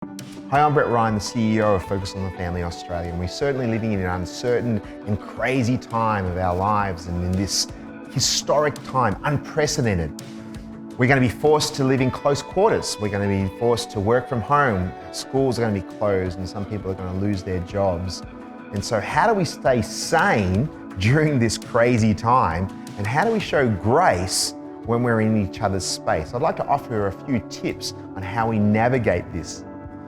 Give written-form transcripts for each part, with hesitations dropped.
Hi, I'm Brett Ryan, the CEO of Focus on the Family Australia, and we're certainly living in an uncertain and crazy time of our lives, and in this historic time, unprecedented. We're going to be forced to live in close quarters. We're going to be forced to work from home. Schools are going to be closed, and some people are going to lose their jobs. And so how do we stay sane during this crazy time, and how do we show grace when we're in each other's space? I'd like to offer a few tips on how we navigate this.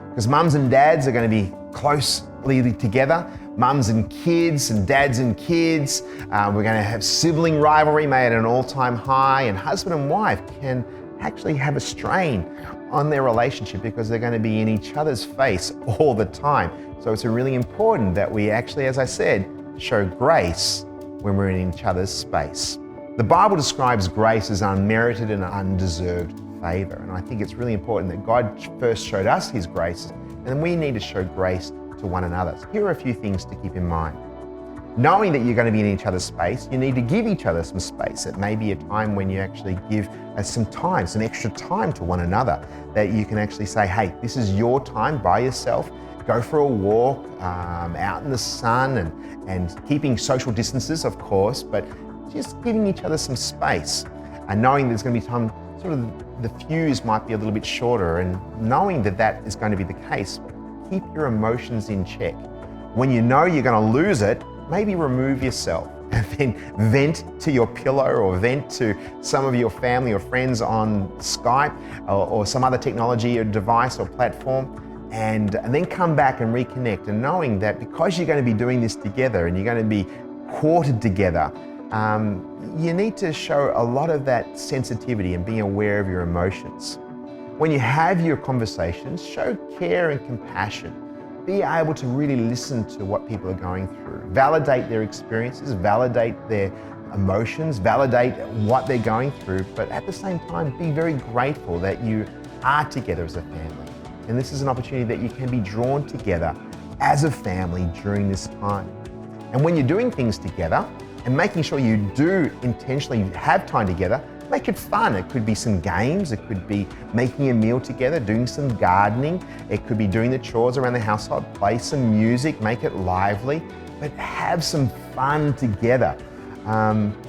Because mums and dads are going to be closely together, mums and kids and dads and kids. We're going to have sibling rivalry made at an all-time high, and husband and wife can actually have a strain on their relationship because they're going to be in each other's face all the time. So it's really important that we actually, as I said, show grace when we're in each other's space. The Bible describes grace as unmerited and undeserved favor. And I think it's really important that God first showed us his grace, and we need to show grace to one another. So here are a few things to keep in mind. Knowing that you're going to be in each other's space, you need to give each other some space. It may be a time when you actually give some time, some extra time to one another, that you can actually say, hey, this is your time by yourself. Go for a walk out in the sun, and keeping social distances, of course, but just giving each other some space, and knowing there's going to be time, sort of the fuse might be a little bit shorter, and knowing that that is going to be the case, keep your emotions in check. When you know you're going to lose it, maybe remove yourself and then vent to your pillow or vent to some of your family or friends on Skype or some other technology or device or platform, and then come back and reconnect, and knowing that because you're going to be doing this together and you're going to be quartered together, you need to show a lot of that sensitivity and being aware of your emotions. When you have your conversations, show care and compassion. Be able to really listen to what people are going through. Validate their experiences, validate their emotions, validate what they're going through, but at the same time, be very grateful that you are together as a family. And this is an opportunity that you can be drawn together as a family during this time. And when you're doing things together, and making sure you do intentionally have time together, make it fun. It could be some games, it could be making a meal together, doing some gardening, it could be doing the chores around the household, play some music, make it lively, but have some fun together.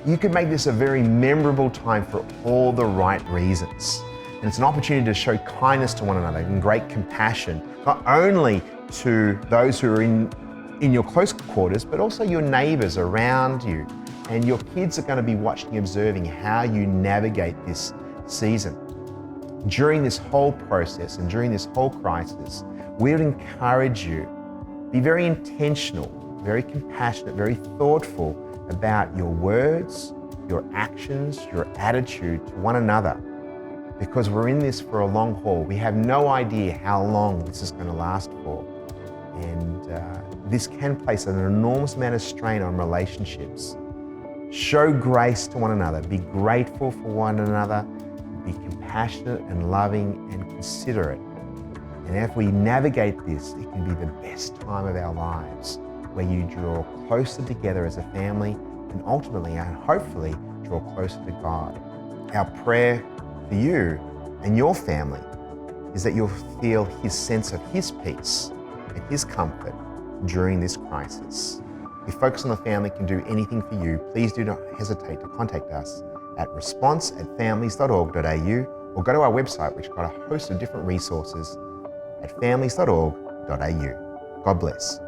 You could make this a very memorable time for all the right reasons. And it's an opportunity to show kindness to one another and great compassion, not only to those who are in your close quarters, but also your neighbors around you. And your kids are going to be watching, observing how you navigate this season. During this whole process and during this whole crisis, we would encourage you, be very intentional, very compassionate, very thoughtful about your words, your actions, your attitude to one another. Because we're in this for a long haul. We have no idea how long this is going to last for. And this can place an enormous amount of strain on relationships. Show grace to one another. Be grateful for one another. Be compassionate and loving and considerate. And if we navigate this, it can be the best time of our lives, where you draw closer together as a family and ultimately and hopefully draw closer to God. Our prayer for you and your family is that you'll feel his sense of his peace and his comfort during this crisis. If Focus on the Family can do anything for you, please do not hesitate to contact us at response@families.org.au, or go to our website, which got a host of different resources at families.org.au. God bless.